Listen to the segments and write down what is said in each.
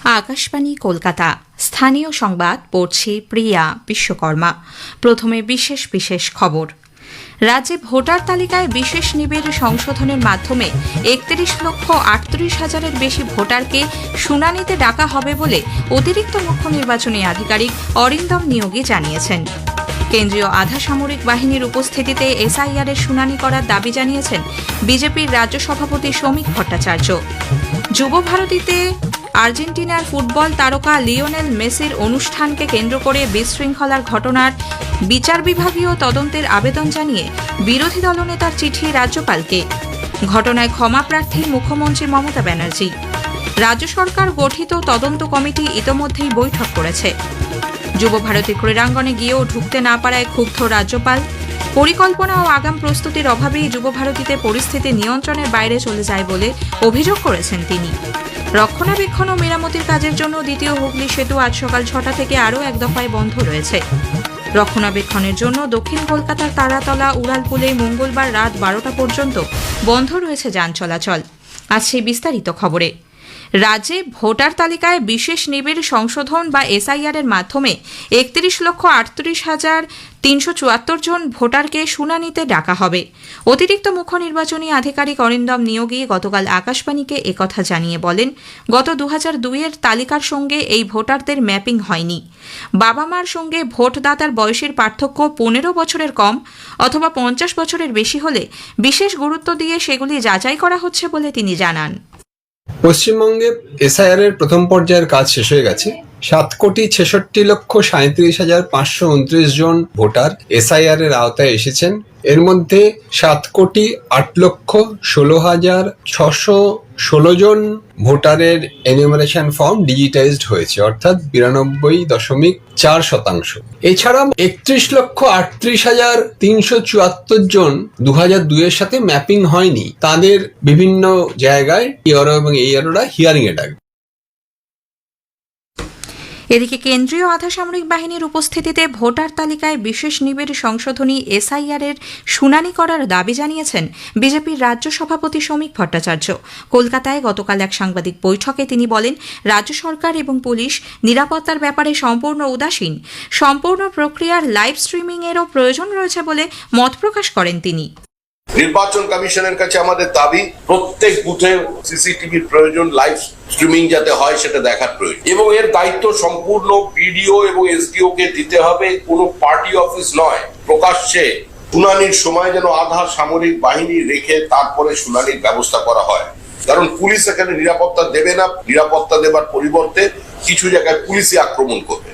আকাশবাণী কলকাতা স্থানীয় সংবাদ পড়ছি প্রিয়া বিশ্বকর্মা। প্রথমে বিশেষ বিশেষ খবর। রাজ্যে ভোটার তালিকায় বিশেষ নিবিড় সংশোধনের মাধ্যমে 31,38,000-এর বেশি ভোটারকে শুনানিতে ডাকা হবে বলে অতিরিক্ত মুখ্য নির্বাচনী আধিকারিক অরিন্দম নিয়োগী জানিয়েছেন। কেন্দ্রীয় আধা সামরিক বাহিনীর উপস্থিতিতে এসআইআর-এর শুনানি করার দাবি জানিয়েছেন বিজেপির রাজ্য সভাপতি শ্রমিক ভট্টাচার্য। যুব ভারতীতে আর্জেন্টিনার ফুটবল তারকা লিওনেল মেসির অনুষ্ঠানকে কেন্দ্র করে বিশৃঙ্খলার ঘটনার বিচার বিভাগীয় তদন্তের আবেদন জানিয়ে বিরোধী দলনেতার চিঠি রাজ্যপালকে। ঘটনায় ক্ষমা প্রার্থী মুখ্যমন্ত্রী মমতা ব্যানার্জি। রাজ্য সরকার গঠিত তদন্ত কমিটি ইতোমধ্যেই বৈঠক করেছে। যুব ভারতী ক্রীড়াঙ্গনে গিয়েও ঢুকতে না পারায় ক্ষুব্ধ রাজ্যপাল। পরিকল্পনা ও আগাম প্রস্তুতির অভাবেই যুব ভারতীতে পরিস্থিতি নিয়ন্ত্রণের বাইরে চলে যায় বলে অভিযোগ করেছেন তিনি। রক্ষণাবেক্ষণ ও মেরামতির কাজের জন্য দ্বিতীয় হুগলি সেতু আজ সকাল 6টা থেকে আরও এক দফায় বন্ধ রয়েছে। রক্ষণাবেক্ষণের জন্য দক্ষিণ কলকাতার তারাতলা উড়ালপুলে মঙ্গলবার রাত 12টা পর্যন্ত বন্ধ রয়েছে যান চলাচল। আজ সেই বিস্তারিত খবরে। রাজ্যে ভোটার তালিকায় বিশেষ নিবিড় সংশোধন বা এসআইআর-এর মাধ্যমে 31,38,374 জন ভোটারকে শুনানিতে ডাকা হবে। অতিরিক্ত মুখ্য নির্বাচনী আধিকারিক অরিন্দম নিয়োগী গতকাল আকাশবাণীকে একথা জানিয়ে বলেন, গত 2002-এর তালিকার সঙ্গে এই ভোটারদের ম্যাপিং হয়নি। বাবা মার সঙ্গে ভোটদাতার বয়সের পার্থক্য 15 বছরের কম অথবা 50 বছরের বেশি হলে বিশেষ গুরুত্ব দিয়ে সেগুলি যাচাই করা হচ্ছে বলে তিনি জানান। পশ্চিমবঙ্গে এসআইআর এর প্রথম পর্যায়ের কাজ শেষ হয়ে গেছে। 7,66,37,529 জন ভোটার এসআইআর এর আওতায় এসেছেন। এর মধ্যে 7,08,16,616 জন ভোটারের এনিউমারেশন ফর্ম ডিজিটাইজড হয়েছে, অর্থাৎ 92.4%। এছাড়া 31,38,374 জন 2002-এর সাথে ম্যাপিং হয়নি, তাদের বিভিন্ন জায়গায় ইআরও এবং এইআরওরা হিয়ারিং এ ডাকবে। এদিকে কেন্দ্রীয় আধা সামরিক বাহিনীর উপস্থিতিতে ভোটার তালিকায় বিশেষ নিবিড় সংশোধনী এসআইআর-এর শুনানি করার দাবি জানিয়েছেন বিজেপির রাজ্য সভাপতি শ্রমিক ভট্টাচার্য। কলকাতায় গতকাল এক সাংবাদিক বৈঠকে তিনি বলেন, রাজ্য সরকার এবং পুলিশ নিরাপত্তার ব্যাপারে সম্পূর্ণ উদাসীন। সম্পূর্ণ প্রক্রিয়ার লাইভ স্ট্রিমিংয়েরও প্রয়োজন রয়েছে বলে মত প্রকাশ করেন তিনি। নির্বাচন কমিশনের কাছে আমাদের দাবি, প্রত্যেক বুথে সিসিটিভির প্রয়োজন, লাইভ স্ট্রিমিং যাতে হয় সেটা দেখার প্রয়োজন, এবং এর দায়িত্ব সম্পূর্ণ বিডিও এবং এসডিও কে দিতে হবে, কোনো পার্টি অফিস নয়। প্রকাশ্যে শুনানির সময় যেন আধা সামরিক বাহিনী রেখে তারপরে শুনানির ব্যবস্থা করা হয়, কারণ পুলিশ এখানে নিরাপত্তা দেবে না। নিরাপত্তা দেবার পরিবর্তে কিছু জায়গায় পুলিশই আক্রমণ করবে।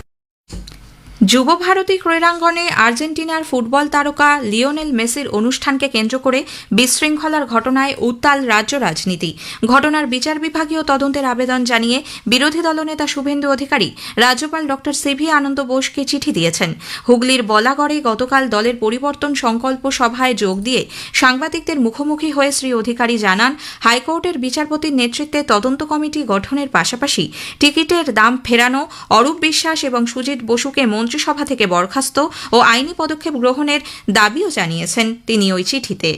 যুব ভারতী ক্রীড়াঙ্গনে আর্জেন্টিনার ফুটবল তারকা লিওনেল মেসির অনুষ্ঠানকে কেন্দ্র করে বিশৃঙ্খলার ঘটনায় উত্তাল রাজ্য রাজনীতি। ঘটনার বিচার বিভাগীয় তদন্তের আবেদন জানিয়ে বিরোধী দলনেতা শুভেন্দু অধিকারী রাজ্যপাল ডক্টর সিভি আনন্দ বোসকে চিঠি দিয়েছেন। হুগলির বলাগড়ে গতকাল দলের পরিবর্তন সংকল্প সভায় যোগ দিয়ে সাংবাদিকদের মুখোমুখি হয়ে শ্রী অধিকারী জানান, হাইকোর্টের বিচারপতির নেতৃত্বে তদন্ত কমিটি গঠনের পাশাপাশি টিকিটের দাম ফেরানো, অরূপ বিশ্বাস এবং সুজিত বসুকে মন্ত্রিসভা থেকে বরখাস্ত ও আইনি পদক্ষেপ গ্রহণের দাবিও জানিয়েছেন তিনি ওই চিঠিতে।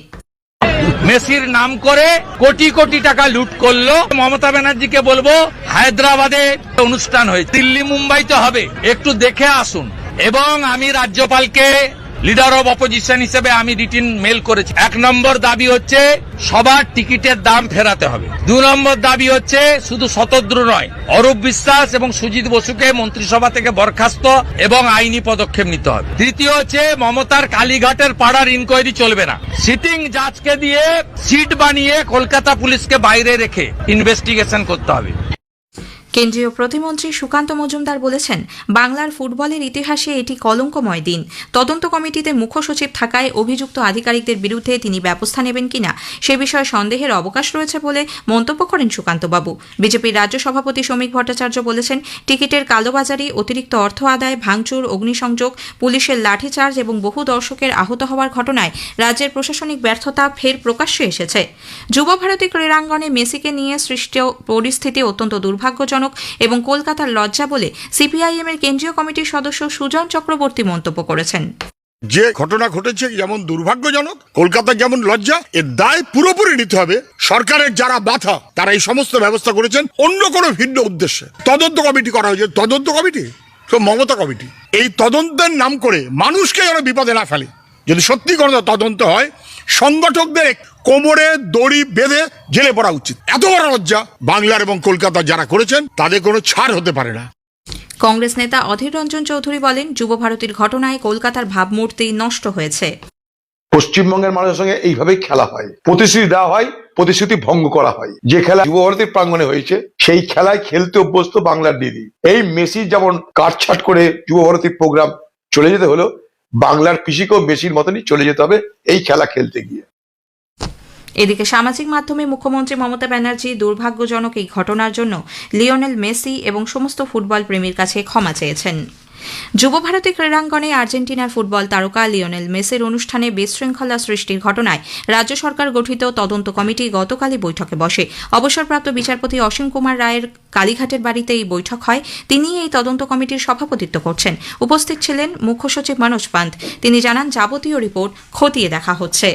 মেসির নাম করে কোটি কোটি টাকা লুট করলো। মমতা ব্যানার্জিকে বলবো, হায়দ্রাবাদে অনুষ্ঠান হয়েছে, দিল্লি মুম্বাইতে হবে, একটু দেখে আসুন। এবং আমি রাজ্যপালকে লিডার অব অপোজিশন হিসেবে আমি রিটিন মেল করেছি। 1 নম্বর দাবি হচ্ছে সবার টিকিটের দাম ফেরাতে হবে। 2 নম্বর দাবি হচ্ছে শুধু শতদ্রু নয়, অরূপ বিশ্বাস এবং সুজিত বসুকে মন্ত্রিসভা থেকে বরখাস্ত এবং আইনি পদক্ষেপ নিতে হবে। তৃতীয় হচ্ছে মমতার কালীঘাটের পাড়ার ইনকোয়ারি চলবে না। সিটিং জাজকে দিয়ে সিট বানিয়ে কলকাতা পুলিশকে বাইরে রেখে ইনভেস্টিগেশন করতে হবে। কেন্দ্রীয় প্রতিমন্ত্রী সুকান্ত মজুমদার বলেছেন, বাংলার ফুটবলের ইতিহাসে এটি কলঙ্কময় দিন। তদন্ত কমিটিতে মুখ্য সচিব থাকায় অভিযুক্ত আধিকারিকদের বিরুদ্ধে তিনি ব্যবস্থা নেবেন কিনা সে বিষয়ে সন্দেহের অবকাশ রয়েছে বলে মন্তব্য করেন সুকান্তবাবু। বিজেপির রাজ্য সভাপতি শ্রমিক ভট্টাচার্য বলেছেন, টিকিটের কালোবাজারি, অতিরিক্ত অর্থ আদায়, ভাঙচুর, অগ্নিসংযোগ, পুলিশের লাঠিচার্জ এবং বহু দর্শকের আহত হওয়ার ঘটনায় রাজ্যের প্রশাসনিক ব্যর্থতা ফের প্রকাশ্যে এসেছে। যুব ভারতী ক্রীড়াঙ্গনে মেসিকে নিয়ে সৃষ্ট পরিস্থিতি অত্যন্ত দুর্ভাগ্যজনক এবং কলকাতার লজ্জা বলে সিপিআইএম এর কেন্দ্রীয় কমিটির সদস্য সুজন চক্রবর্তী মন্তব্য করেছেন। যে ঘটনা ঘটেছে যেমন দুর্ভাগ্যজনক, কলকাতা যেমন লজ্জা, এর দায় পুরোপুরি নিতে হবে সরকারের যারা মাথা, তারা এই সমস্ত ব্যবস্থা করেছেন অন্য কোনো ভিন্ন উদ্দেশ্যে। তদন্ত কমিটি করা হয়েছে, তদন্ত কমিটি তো মমতা কমিটি, এই তদন্তের নাম করে মানুষকে যেন বিপদে না ফেলে। যদি সত্যি কোনো তদন্ত হয়, সংগঠকদের কোমরে দড়ি বেঁধে জেলে পড়া উচিত। এত বড় লজ্জা বাংলার এবং কলকাতা যারা করেছেন তাদের কোনো ছাড় হতে পারে না। কংগ্রেস নেতা অধীর রঞ্জন চৌধুরী বলেন, যুব ভারতীর ঘটনায় কলকাতার ভাবমূর্তি নষ্ট হয়েছে। পশ্চিমবঙ্গের মানুষের সঙ্গে এইভাবেই খেলা হয়, প্রতিশ্রুতি দেওয়া হয়, প্রতিশ্রুতি ভঙ্গ করা হয়। যে খেলা যুব ভারতীর প্রাঙ্গণে হয়েছে, সেই খেলায় খেলতে অভ্যস্ত বাংলার দিদি। এই মেসি যেমন কাটছাট করে যুব ভারতীর প্রোগ্রাম চলে যেতে হলো, বাংলার পিসিকেও মেসির মতনই চলে যেতে হবে এই খেলা খেলতে গিয়ে। এদিকে সামাজিক মাধ্যমে মুখ্যমন্ত্রী মমতা ব্যানার্জি দুর্ভাগ্যজনক এই ঘটনার জন্য লিওনেল মেসি এবং সমস্ত ফুটবল প্রেমীর কাছে ক্ষমা চেয়েছেন। যুব ভারতী ক্রীড়াঙ্গনে আর্জেন্টিনার ফুটবল তারকা লিওনেল মেসির অনুষ্ঠানে বিশৃঙ্খলা সৃষ্টির ঘটনায় রাজ্য সরকার গঠিত তদন্ত কমিটি গতকালই বৈঠকে বসে। অবসরপ্রাপ্ত বিচারপতি অসীম কুমার রায়ের কালীঘাটের বাড়িতে এই বৈঠক হয়। তিনি এই তদন্ত কমিটির সভাপতিত্ব করছেন। উপস্থিত ছিলেন মুখ্য সচিব মনোজ পান্ত। তিনি জানান, যাবতীয় রিপোর্ট খতিয়ে দেখা হচ্ছে।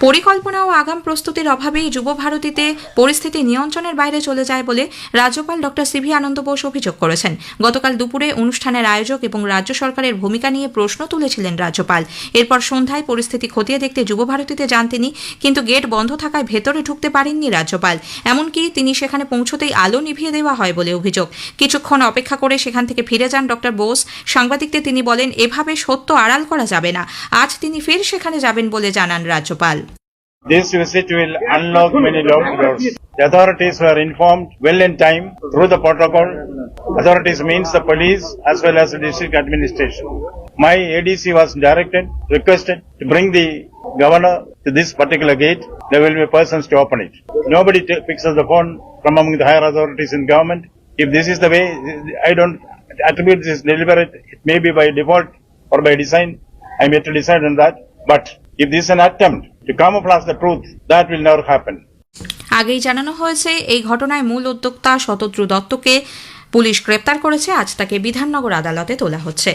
পরিকল্পনা ও আগাম প্রস্তুতির অভাবেই যুব ভারতীতে পরিস্থিতি নিয়ন্ত্রণের বাইরে চলে যায় বলে রাজ্যপাল ডক্টর সিভি আনন্দ বোস অভিযোগ করেছেন। গতকাল দুপুরে অনুষ্ঠানের আয়োজক এবং রাজ্য সরকারের ভূমিকা নিয়ে প্রশ্ন তুলেছিলেন রাজ্যপাল। এরপর সন্ধ্যায় পরিস্থিতি খতিয়ে দেখতে যুব ভারতীতে যান তিনি, কিন্তু গেট বন্ধ থাকায় ভেতরে ঢুকতে পারেননি রাজ্যপাল। এমনকি তিনি সেখানে পৌঁছতেই আলো নিভিয়ে দেওয়া হয় বলে অভিযোগ। কিছুক্ষণ অপেক্ষা করে সেখান থেকে ফিরে যান ডক্টর বোস। সাংবাদিকদের তিনি বলেন, এভাবে সত্য আড়াল করা যাবে না। আজ তিনি ফের সেখানে যাবেন বলে জানান রাজ্যপাল। This visit will unlock many locked doors. The authorities were informed well in time through the protocol. Authorities means the police as well as the district administration. My ADC was requested to bring the governor to this particular gate. There will be persons to open it. Nobody picks up the phone from among the higher authorities in government. If this is the way, I don't attribute this deliberate. It may be by default or by design. I'm yet to decide on that. But if this is an attempt to camouflage the truth, that will never happen. আগেই জানানো হয়েছে, এই ঘটনায় মূল উদ্যোক্তা Shatadru দত্তকে police গ্রেপ্তার করেছে। আজ তাকে বিধাননগর আদালতে তোলা হচ্ছে।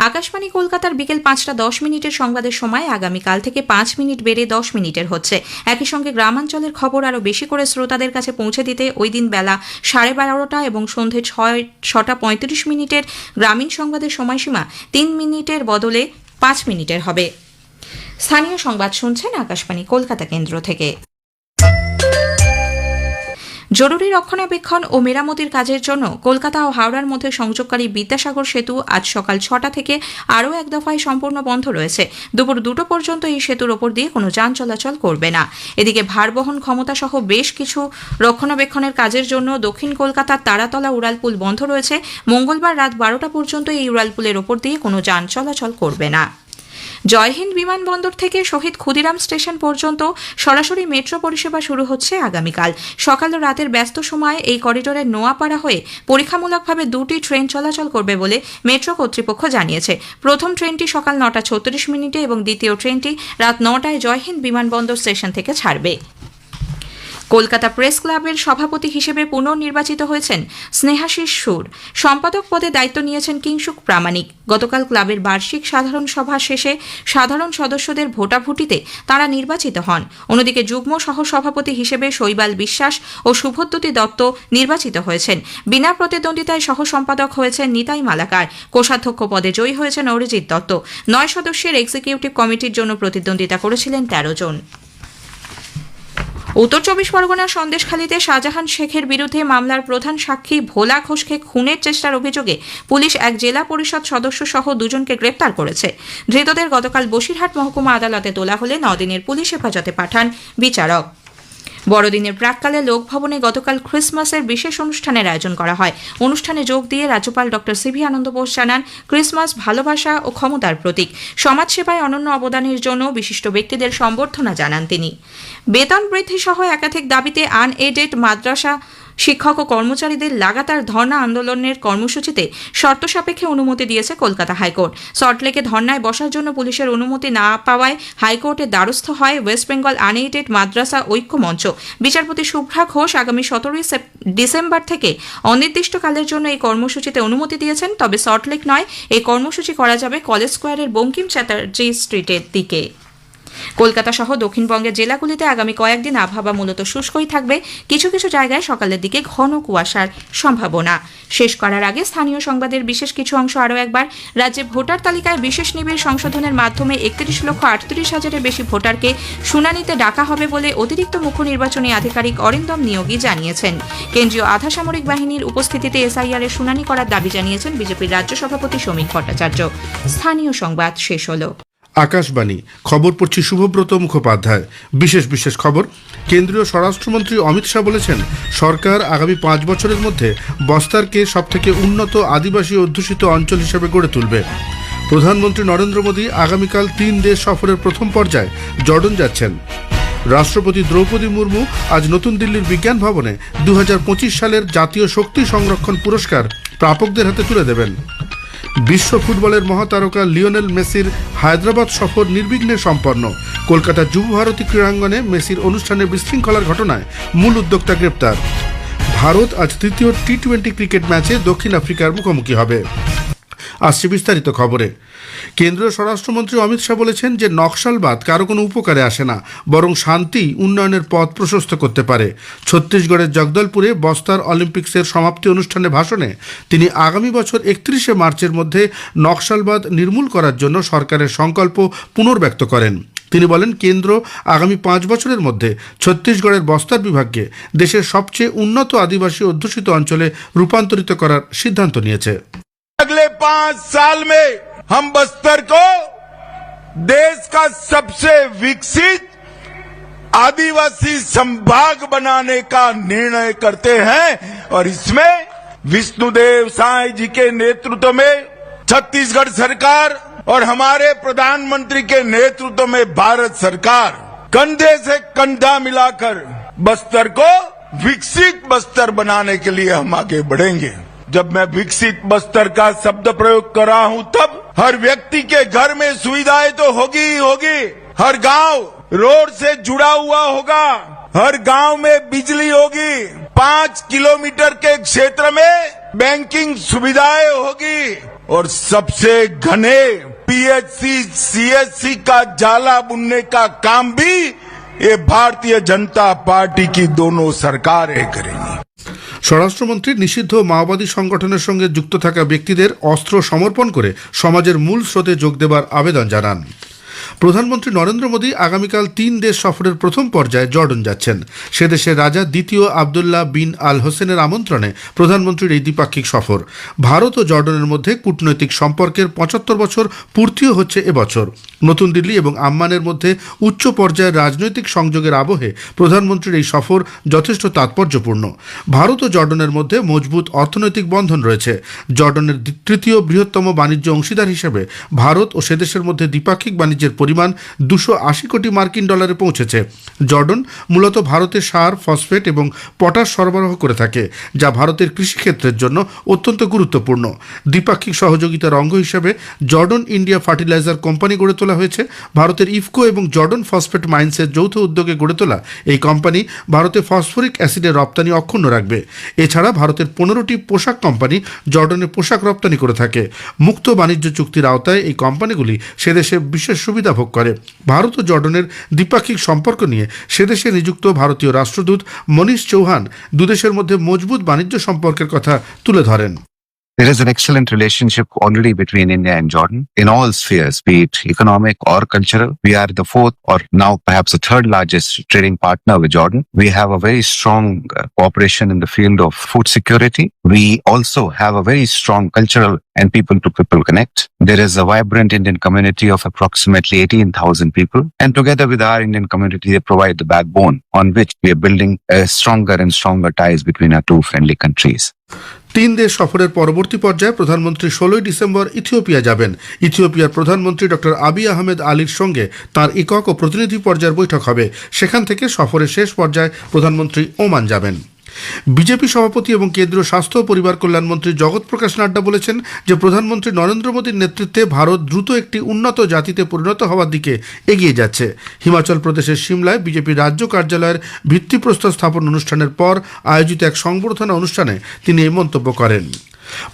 আকাশবাণী কলকাতার বিকেল 5:10 সংবাদের সময় আগামীকাল থেকে 5 মিনিট বেড়ে 10 মিনিটের হচ্ছে। একই সঙ্গে গ্রামাঞ্চলের খবর আরও বেশি করে শ্রোতাদের কাছে পৌঁছে দিতে ওই দিন বেলা 12:30 এবং সন্ধে 6:35 গ্রামীণ সংবাদের সময়সীমা 3 মিনিটের বদলে 5 মিনিটের হবে। স্থানীয় সংবাদ শুনছেন আকাশবাণী কলকাতা কেন্দ্র থেকে। জরুরি রক্ষণাবেক্ষণ ও মেরামতির কাজের জন্য কলকাতা ও হাওড়ার মধ্যে সংযোগকারী বিদ্যাসাগর সেতু আজ সকাল 6টা থেকে আরও এক দফায় সম্পূর্ণ বন্ধ রয়েছে। দুপুর 2টো পর্যন্ত এই সেতুর ওপর দিয়ে কোনো যান চলাচল করবে না। এদিকে ভারবহন ক্ষমতা সহ বেশ কিছু রক্ষণাবেক্ষণের কাজের জন্য দক্ষিণ কলকাতার তারাতলা উড়ালপুল বন্ধ রয়েছে। মঙ্গলবার রাত 12টা পর্যন্ত এই উড়ালপুলের ওপর দিয়ে কোনো যান চলাচল করবে না। জয়হিন্দ বিমানবন্দর থেকে শহীদ ক্ষুদিরাম স্টেশন পর্যন্ত সরাসরি মেট্রো পরিষেবা শুরু হচ্ছে আগামীকাল। সকাল ও রাতের ব্যস্ত সময়ে এই করিডোরের নোয়াপাড়া হয়ে পরীক্ষামূলকভাবে 2টি ট্রেন চলাচল করবে বলে মেট্রো কর্তৃপক্ষ জানিয়েছে। প্রথম ট্রেনটি সকাল 9:36 এবং দ্বিতীয় ট্রেনটি রাত 9টায় জয়হিন্দ বিমানবন্দর স্টেশন থেকে ছাড়বে। কলকাতা প্রেস ক্লাবের সভাপতি হিসেবে পুনর্নির্বাচিত হয়েছেন স্নেহাশিস সুর। সম্পাদক পদে দায়িত্ব নিয়েছেন কিংসুক প্রামাণিক। গতকাল ক্লাবের বার্ষিক সাধারণ সভা শেষে সাধারণ সদস্যদের ভোটাভুটিতে তাঁরা নির্বাচিত হন। অন্যদিকে যুগ্ম সহসভাপতি হিসেবে শৈবাল বিশ্বাস ও শুভদ্যুতি দত্ত নির্বাচিত হয়েছেন। বিনা প্রতিদ্বন্দ্বিতায় সহ সম্পাদক হয়েছেন নিতাই মালাকার। কোষাধ্যক্ষ পদে জয়ী হয়েছেন অরিজিৎ দত্ত। 9 সদস্যের এক্সিকিউটিভ কমিটির জন্য প্রতিদ্বন্দ্বিতা করেছিলেন 13 জন। উত্তর 24 পরগনার সন্দেশখালীতে শাহজাহান শেখের বিরুদ্ধে মামলার প্রধান সাক্ষী ভোলা ঘোষকে খুনের চেষ্টার অভিযোগে পুলিশ এক জেলা পরিষদ সদস্য সহ 2 জনকে গ্রেপ্তার করেছে। ধৃতদের গতকাল বসিরহাট মহকুমা আদালতে তোলা হলে 9 দিনের পুলিশ হেফাজতে পাঠান বিচারক। বড়দিনের প্রাক্কালে লোকভবনে গতকাল ক্রিসমাসের বিশেষ অনুষ্ঠানের আয়োজন করা হয়। অনুষ্ঠানে যোগ দিয়ে রাজ্যপাল ডক্টর সিভি আনন্দ বোস জানান, ক্রিসমাস ভালোবাসা ও ক্ষমতার প্রতীক। সমাজসেবায় অনন্য অবদানের জন্য বিশিষ্ট ব্যক্তিদের সম্বর্ধনা জানান তিনি। বেতন বৃদ্ধি সহ একাধিক দাবিতে আনএডেড মাদ্রাসা শিক্ষক ও কর্মচারীদের লাগাতার ধর্ণা আন্দোলনের কর্মসূচিতে শর্ত সাপেক্ষে অনুমতি দিয়েছে কলকাতা হাইকোর্ট। সল্টলেকে ধর্ণায় বসার জন্য পুলিশের অনুমতি না পাওয়ায় হাইকোর্টের দ্বারস্থ হয় ওয়েস্ট বেঙ্গল আনএইডেড মাদ্রাসা ঐক্য মঞ্চ। বিচারপতি শুভ্রা ঘোষ আগামী 17 ডিসেম্বর থেকে অনির্দিষ্টকালের জন্য এই কর্মসূচিতে অনুমতি দিয়েছেন। তবে সল্টলেক নয়, এই কর্মসূচি করা যাবে কলেজ স্কোয়ারের বঙ্কিম চ্যাটার্জি স্ট্রিটের দিকে। কলকাতা সহ দক্ষিণবঙ্গের জেলাগুলিতে আগামী কয়েকদিন আবহাওয়া মূলত শুষ্কই থাকবে, কিছু কিছু জায়গায় সকালের দিকে ঘন কুয়াশার সম্ভাবনা। শেষ করার আগে স্থানীয় সংবাদের বিশেষ কিছু অংশ আরও একবার। রাজ্যে ভোটার তালিকায় বিশেষ নিবিড় সংশোধনের মাধ্যমে 31,38,000-এর বেশি ভোটারকে শুনানিতে ডাকা হবে বলে অতিরিক্ত মুখ্য নির্বাচনী আধিকারিক অরিন্দম নিয়োগী জানিয়েছেন। কেন্দ্রীয় আধা সামরিক বাহিনীর উপস্থিতিতে এসআইআর-এর শুনানি করার দাবি জানিয়েছেন বিজেপির রাজ্য সভাপতি সমীর ভট্টাচার্য। স্থানীয় সংবাদ শেষ হল। আকাশবাণী খবর পড়ছি শুভব্রত মুখোপাধ্যায়। বিশেষ খবর। কেন্দ্রীয় স্বরাষ্ট্রমন্ত্রী অমিত শাহ বলেছেন, সরকার আগামী 5 বছরের মধ্যে বস্তারকে সবথেকে উন্নত আদিবাসী অধ্যুষিত অঞ্চল হিসেবে গড়ে তুলবে। প্রধানমন্ত্রী নরেন্দ্র মোদী আগামীকাল 3 দেশ সফরের প্রথম পর্যায়ে জর্ডন যাচ্ছেন। রাষ্ট্রপতি দ্রৌপদী মুর্মু আজ নতুন দিল্লির বিজ্ঞান ভবনে 2025 সালের জাতীয় শক্তি সংরক্ষণ পুরস্কার প্রাপকদের হাতে তুলে দেবেন। বিশ্ব ফুটবলের মহাতারকা লিওনেল মেসির হায়দ্রাবাদ সফর নির্বিঘ্নে সম্পন্ন। কলকাতা যুব ভারতী ক্রীড়াঙ্গনে মেসির অনুষ্ঠানে বিশৃঙ্খলার ঘটনায় মূল উদ্যোক্তা গ্রেপ্তার। ভারত আজ তৃতীয় টি-20 ক্রিকেট ম্যাচে দক্ষিণ আফ্রিকার মুখোমুখি হবে। আসছে বিস্তারিত খবরে। কেন্দ্রীয় স্বরাষ্ট্রমন্ত্রী অমিত শাহ বলেছেন যে নকশালবাদ কারো কোনো উপকারে আসে না, বরং শান্তি উন্নয়নের পথ প্রশস্ত করতে পারে। ছত্তিশগড়ের জগদলপুরে বস্তার অলিম্পিক্সের সমাপ্তি অনুষ্ঠানে ভাষণে তিনি আগামী বছর 31শে মার্চের মধ্যে নকশালবাদ নির্মূল করার জন্য সরকারের সংকল্প পুনর্ব্যক্ত করেন। তিনি বলেন, কেন্দ্র আগামী 5 বছরের মধ্যে ছত্তিশগড়ের বস্তার বিভাগকে দেশের সবচেয়ে উন্নত আদিবাসী অধ্যুষিত অঞ্চলে রূপান্তরিত করার সিদ্ধান্ত নিয়েছে। अगले 5 साल में हम बस्तर को देश का सबसे विकसित आदिवासी संभाग बनाने का निर्णय करते हैं और इसमें विष्णुदेव साय जी के नेतृत्व में छत्तीसगढ़ सरकार और हमारे प्रधानमंत्री के नेतृत्व में भारत सरकार कंधे से कंधा मिलाकर बस्तर को विकसित बस्तर बनाने के लिए हम आगे बढ़ेंगे। जब मैं विकसित बस्तर का शब्द प्रयोग कर रहा हूं, तब हर व्यक्ति के घर में सुविधाएं तो होगी ही होगी, हर गांव रोड से जुड़ा हुआ होगा, हर गांव में बिजली होगी, 5 किलोमीटर के क्षेत्र में बैंकिंग सुविधाएं होगी और सबसे घने पीएचसी सीएचसी का जाला बुनने का काम भी ये भारतीय जनता पार्टी की दोनों सरकारें करेंगी। স্বরাষ্ট্রমন্ত্রী নিষিদ্ধ মাওবাদী সংগঠনের সঙ্গে যুক্ত থাকা ব্যক্তিদের অস্ত্র সমর্পণ করে সমাজের মূল স্রোতে যোগ দেবার আবেদন জানান। প্রধানমন্ত্রী নরেন্দ্র মোদী আগামীকাল 3 দেশ সফরের প্রথম পর্যায়ে জর্ডন যাচ্ছেন। সে দেশের রাজা দ্বিতীয় আবদুল্লাহ বিন আল হোসেনের আমন্ত্রণে প্রধানমন্ত্রীর এই দ্বিপাক্ষিক সফর। ভারত ও জর্ডনের মধ্যে কূটনৈতিক সম্পর্কের 75 বছর পূর্তিও হচ্ছে এবছর। নতুন দিল্লি এবং আম্মানের মধ্যে উচ্চ পর্যায়ের রাজনৈতিক সংযোগের আবহে প্রধানমন্ত্রীর এই সফর যথেষ্ট তাৎপর্যপূর্ণ। ভারত ও জর্ডনের মধ্যে মজবুত অর্থনৈতিক বন্ধন রয়েছে। জর্ডনের তৃতীয় বৃহত্তম বাণিজ্য অংশীদার হিসেবে ভারত ও সে দেশের মধ্যে দ্বিপাক্ষিক বাণিজ্যের পরিমাণ 280 কোটি মার্কিন ডলারে পৌঁছেছে। জর্ডন মূলত ভারতে সার, ফসফেট এবং পটাশ সরবরাহ করে থাকে, যা ভারতের কৃষিক্ষেত্রের জন্য অত্যন্ত গুরুত্বপূর্ণ। দ্বিপাক্ষিক সহযোগিতার অঙ্গ হিসেবে জর্ডন ইন্ডিয়া ফার্টিলাইজার কোম্পানি গড়ে তোলা হয়েছে। ভারতের ইফকো এবং জর্ডন ফসফেট মাইন্সের যৌথ উদ্যোগে গড়ে তোলা এই কোম্পানি ভারতে ফসফরিক অ্যাসিডের রপ্তানি অক্ষুণ্ণ রাখবে। এছাড়া ভারতের 15টি পোশাক কোম্পানি জর্ডনে পোশাক রপ্তানি করে থাকে। মুক্ত বাণিজ্য চুক্তির আওতায় এই কোম্পানিগুলি সে দেশে বিশেষ সুবিধা ভোগ করে। ভারত ও জর্ডনের দ্বিপাক্ষিক সম্পর্ক নিয়ে সেদেশে নিযুক্ত ভারতীয় রাষ্ট্রদূত মনীষ চৌহান দুদেশের মধ্যে মজবুত বাণিজ্য সম্পর্কের কথা তুলে ধরেন। There is an excellent relationship already between India and Jordan in all spheres, be it economic or cultural. We are the fourth or now perhaps the third largest trading partner with Jordan. We have a very strong cooperation in the field of food security. We also have a very strong cultural and people-to-people connect. There is a vibrant Indian community of approximately 18,000 people. And together with our Indian community, they provide the backbone on which we are building stronger and stronger ties between our two friendly countries. 3 দেশ সফরের পরবর্তী পর্যায়ে প্রধানমন্ত্রী 16 December Ethiopia যাবেন। ইথিওপিয়ার প্রধানমন্ত্রী doctor আবিই Ahmed আলীর সঙ্গে তাঁর একক ও প্রতিনিধি পর্যায়ের বৈঠক হবে। সেখান থেকে সফরের শেষ পর্যায়ে প্রধানমন্ত্রী ওমান যাবেন। বিজেপি সভাপতি এবং কেন্দ্রীয় স্বাস্থ্য ও পরিবার কল্যাণ মন্ত্রী জগৎ প্রকাশ নাড্ডা বলেছেন যে প্রধানমন্ত্রী নরেন্দ্র মোদীর নেতৃত্বে ভারত দ্রুত একটি উন্নত জাতিতে পরিণত হওয়ার দিকে এগিয়ে যাচ্ছে। হিমাচল প্রদেশের সিমলায় বিজেপির রাজ্য কার্যালয়ের ভিত্তিপ্রস্তর স্থাপন অনুষ্ঠানের পর আয়োজিত এক সংবর্ধনা অনুষ্ঠানে তিনি এই মন্তব্য করেন।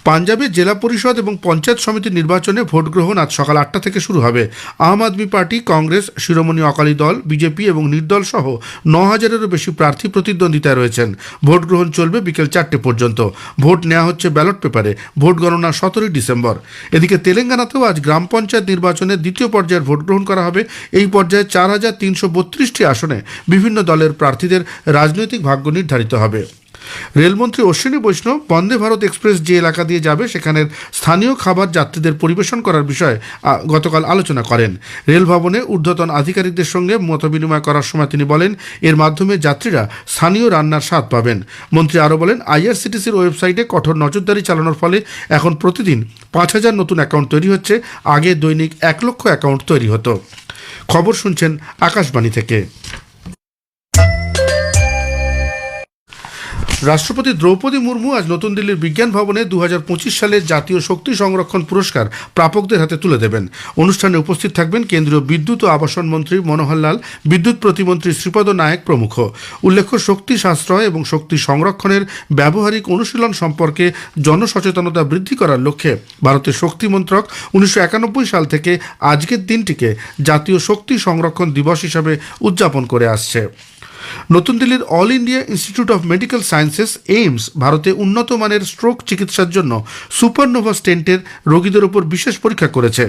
পাঞ্জাবে জেলা পরিষদ এবং পঞ্চায়েত সমিতির নির্বাচনে ভোট গ্রহণ আজ সকাল 8টা থেকে শুরু হবে। আম আদমি পার্টি, কংগ্রেস, শিরোমণি অকালি দল, বিজেপি এবং নির্দল সহ 9,000-এরও বেশি প্রার্থী প্রতিদ্বন্দ্বিতায় রয়েছেন। ভোট গ্রহণ চলবে বিকেল 4টে পর্যন্ত। ভোট নেওয়া হচ্ছে ব্যালট পেপারে। ভোট গণনা 17 ডিসেম্বর। এদিকে তেলেঙ্গানাতেও আজ গ্রাম পঞ্চায়েত নির্বাচনের দ্বিতীয় পর্যায়ের ভোট গ্রহণ করা হবে। এই পর্যায়ে 4,332টি আসনে বিভিন্ন দলের প্রার্থীদের রাজনৈতিক ভাগ্য নির্ধারিত হবে। রেলমন্ত্রী অশ্বিনী বৈষ্ণব বন্দে ভারত এক্সপ্রেস যে এলাকা দিয়ে যাবে সেখানের স্থানীয় খাবার যাত্রীদের পরিবেশন করার বিষয়ে গতকাল আলোচনা করেন। রেল ভবনে ঊর্ধ্বতন আধিকারিকদের সঙ্গে মতবিনিময় করার সময় তিনি বলেন, এর মাধ্যমে যাত্রীরা স্থানীয় রান্নার স্বাদ পাবেন। মন্ত্রী আরও বলেন, আইআরসিটিসির ওয়েবসাইটে কঠোর নজরদারি চালানোর ফলে এখন প্রতিদিন 5,000 নতুন অ্যাকাউন্ট তৈরি হচ্ছে। আগে দৈনিক 1 লক্ষ অ্যাকাউন্ট তৈরি হতো। খবর শুনছেন আকাশবাণী থেকে। রাষ্ট্রপতি দ্রৌপদী মুর্মু আজ নতুন দিল্লির বিজ্ঞান ভবনে 2025 সালের জাতীয় শক্তি সংরক্ষণ পুরস্কার প্রাপকদের হাতে তুলে দেবেন। অনুষ্ঠানে উপস্থিত থাকবেন কেন্দ্রীয় বিদ্যুৎ ও আবাসন মন্ত্রী মনোহর লাল, বিদ্যুৎ প্রতিমন্ত্রী শ্রীপদ নায়েক প্রমুখ। উল্লেখ্য, শক্তি সাশ্রয় এবং শক্তি সংরক্ষণের ব্যবহারিক অনুশীলন সম্পর্কে জনসচেতনতা বৃদ্ধি করার লক্ষ্যে ভারতের শক্তি মন্ত্রক 1991 সাল থেকে আজকের দিনটিকে জাতীয় শক্তি সংরক্ষণ দিবস হিসাবে উদযাপন করে আসছে। নতুন দিল্লির All India Institute of Medical Sciences AIIMS ভারতে উন্নত মানের স্ট্রোক চিকিৎসার জন্য সুপারনোভা স্টেন্টের রোগীদের উপর বিশেষ পরীক্ষা করেছে।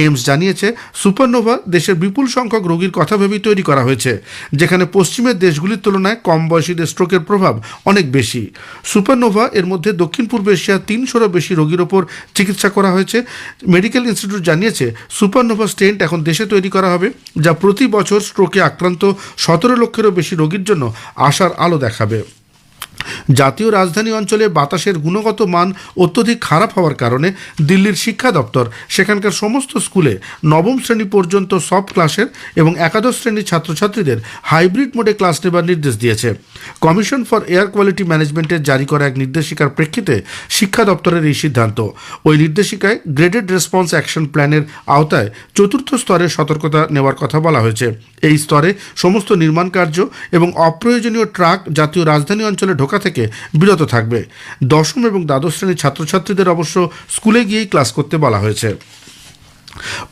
এইমস জানিয়েছে, সুপারনোভা দেশের বিপুল সংখ্যক রোগীর কথা ভেবেই তৈরি করা হয়েছে, যেখানে পশ্চিমের দেশগুলির তুলনায় কম বয়সীদের স্ট্রোকের প্রভাব অনেক বেশি। সুপারনোভা এর মধ্যে দক্ষিণ পূর্ব এশিয়ার 300-রও বেশি রোগীর ওপর চিকিৎসা করা হয়েছে। মেডিকেল ইনস্টিটিউট জানিয়েছে, সুপারনোভা স্টেন্ট এখন দেশে তৈরি করা হবে, যা প্রতি বছর স্ট্রোকে আক্রান্ত 17 লক্ষেরও বেশি রোগীর জন্য আশার আলো দেখাবে। জাতীয় রাজধানী অঞ্চলে বাতাসের গুণগত মান অত্যধিক খারাপ হওয়ার কারণে দিল্লির শিক্ষা দপ্তর সেখানকার সমস্ত স্কুলে 9ম শ্রেণী পর্যন্ত সফট ক্লাসের এবং একাদশ শ্রেণীর ছাত্রছাত্রীদের হাইব্রিড মোডে ক্লাস নেবার নির্দেশ দিয়েছে। কমিশন ফর এয়ার কোয়ালিটি ম্যানেজমেন্টের জারি করা এক নির্দেশিকার প্রেক্ষিতে শিক্ষা দপ্তরের এই সিদ্ধান্ত। ওই নির্দেশিকায় গ্রেডেড রেসপন্স অ্যাকশন প্ল্যানের আওতায় 4র্থ স্তরের সতর্কতা নেওয়ার কথা বলা হয়েছে। এই স্তরে সমস্ত নির্মাণ কার্য এবং অপ্রয়োজনীয় ট্রাক জাতীয় রাজধানী অঞ্চলে ঢোকা থেকে বিরত থাকবে। 10ম এবং দ্বাদশ শ্রেণীর ছাত্রছাত্রীদের অবশ্য স্কুলে গিয়েই ক্লাস করতে বলা হয়েছে।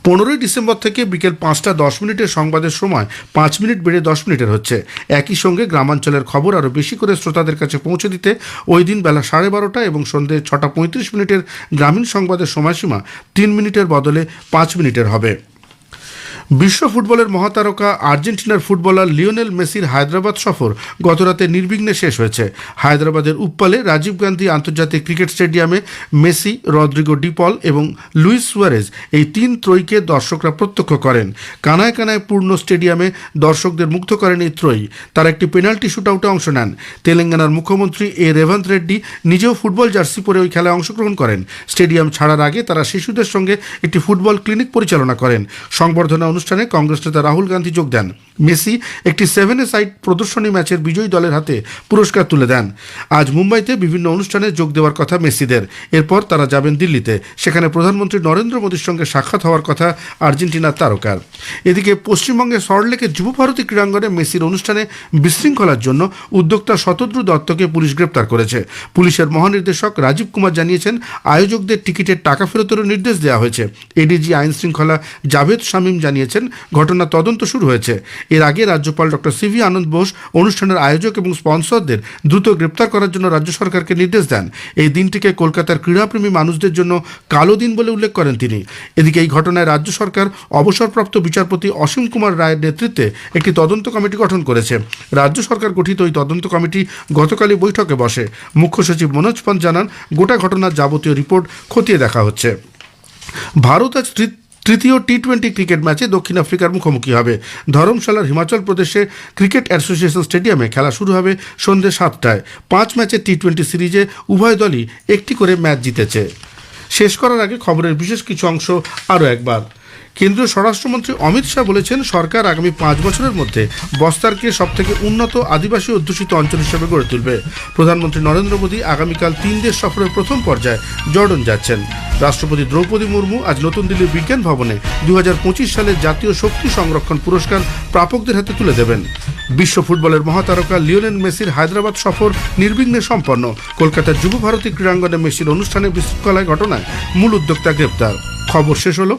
15 ডিসেম্বর থেকে বিকেল 5টা 10 মিনিটের সংবাদের সময় 5 মিনিট বেড়ে 10 মিনিটের হচ্ছে। একই সঙ্গে গ্রামাঞ্চলের খবর আরও বেশি করে শ্রোতাদের কাছে পৌঁছে দিতে ওই দিন বেলা 12:30 এবং সন্ধ্যে 6টা 35 মিনিটের গ্রামীণ সংবাদের সময়সীমা 3 মিনিটের বদলে 5 মিনিটের হবে। বিশ্ব ফুটবলের মহাতারকা আর্জেন্টিনার ফুটবলার লিওনেল মেসির হায়দ্রাবাদ সফর গতরাতে নির্বিঘ্নে শেষ হয়েছে। হায়দ্রাবাদের উপ্পালে রাজীব গান্ধী আন্তর্জাতিক ক্রিকেট স্টেডিয়ামে মেসি, রদ্রিগো ডিপল এবং লুইস সুয়ারেজ এই 3 ত্রয়ীকে দর্শকরা প্রত্যক্ষ করেন। কানায় কানায় পূর্ণ স্টেডিয়ামে দর্শকদের মুগ্ধ করেন এই ত্রয়ী। তারা একটি পেনাল্টি শুটআউটে অংশ নেন। তেলেঙ্গানার মুখ্যমন্ত্রী রেভান্ত রেড্ডি নিজেও ফুটবল জার্সি পরে ওই খেলায় অংশগ্রহণ করেন। স্টেডিয়াম ছাড়ার আগে তারা শিশুদের সঙ্গে একটি ফুটবল ক্লিনিক পরিচালনা করেন। সংবর্ধনা অনুষ্ঠানে কংগ্রেস নেতা রাহুল গান্ধী যোগ দেন। মেসি একটি 7-a-সাইড প্রদর্শনী ম্যাচের বিজয়ী দলের হাতে পুরস্কার তুলে দেন। আজ মুম্বাইতে বিভিন্ন অনুষ্ঠানে যোগ দেওয়ার কথা মেসিদের। এরপর তারা যাবেন দিল্লিতে, সেখানে প্রধানমন্ত্রী নরেন্দ্র মোদীর সঙ্গে সাক্ষাৎ হওয়ার কথা আর্জেন্টিনার তারকার। এদিকে পশ্চিমবঙ্গের সল্টলেকের যুবভারতী ক্রীড়াঙ্গনে মেসির অনুষ্ঠানে বিশৃঙ্খলার জন্য উদ্যোক্তা শতদ্রু দত্তকে পুলিশ গ্রেপ্তার করেছে। পুলিশের মহানির্দেশক রাজীব কুমার জানিয়েছেন, আয়োজকদের টিকিটের টাকা ফেরতেরও নির্দেশ দেওয়া হয়েছে। এডিজি আইন শৃঙ্খলা জাভেদ শামীম জানিয়েছেন, ঘটনার তদন্ত শুরু হয়েছে। এর আগে রাজ্যপাল ডক্টর সিভি আনন্দ বোস অনুষ্ঠানের আয়োজক এবং স্পন্সরদের দ্রুত গ্রেপ্তার করার জন্য রাজ্য সরকারকে নির্দেশ দেন। এই দিনটিকে কলকাতার ক্রীড়াপ্রেমী মানুষদের জন্য কালো দিন বলে উল্লেখ করেন তিনি। এদিকে এই ঘটনায় রাজ্য সরকার অবসরপ্রাপ্ত বিচারপতি অসীম কুমার রায়ের নেতৃত্বে একটি তদন্ত কমিটি গঠন করেছে। রাজ্য সরকার গঠিত ওই তদন্ত কমিটি গতকালই বৈঠকে বসে। মুখ্য সচিব মনোজ পন্ত জানান, গোটা ঘটনার যাবতীয় রিপোর্ট খতিয়ে দেখা হচ্ছে। ভারত আজ তৃতীয় টি20 ক্রিকেট ম্যাচে দক্ষিণ আফ্রিকার মুখোমুখি হবে। ধরমশালার হিমাচল প্রদেশে ক্রিকেট অ্যাসোসিয়েশন স্টেডিয়ামে খেলা শুরু হবে সন্ধ্যে 7টায়। 5 ম্যাচের টি20 সিরিজে উভয় দলই একটি করে ম্যাচ জিতেছে। শেষ করার আগে খবরের বিশেষ কিছু অংশ আরও একবার। কেন্দ্রীয় স্বরাষ্ট্রমন্ত্রী অমিত শাহ বলেছেন, সরকার আগামী 5 বছরের মধ্যে বস্তারকে সবথেকে উন্নত আদিবাসী অধ্যুষিত অঞ্চল হিসেবে গড়ে তুলবে। প্রধানমন্ত্রী নরেন্দ্র মোদী আগামীকাল 3 দেশ সফরের প্রথম পর্যায়ে জর্ডন যাচ্ছেন। রাষ্ট্রপতি দ্রৌপদী মুর্মু আজ নতুন দিল্লির বিজ্ঞান ভবনে 2025 সালের জাতীয় শক্তি সংরক্ষণ পুরস্কার প্রাপকদের হাতে তুলে দেবেন। বিশ্ব ফুটবলের মহাতারকা লিওনেল মেসির হায়দ্রাবাদ সফর নির্বিঘ্নে সম্পন্ন। কলকাতার যুব ভারতী ক্রীড়াঙ্গনে মেসির অনুষ্ঠানে বিশৃঙ্খলার ঘটনায় মূল উদ্যোক্তা গ্রেপ্তার। খবর শেষ হলো।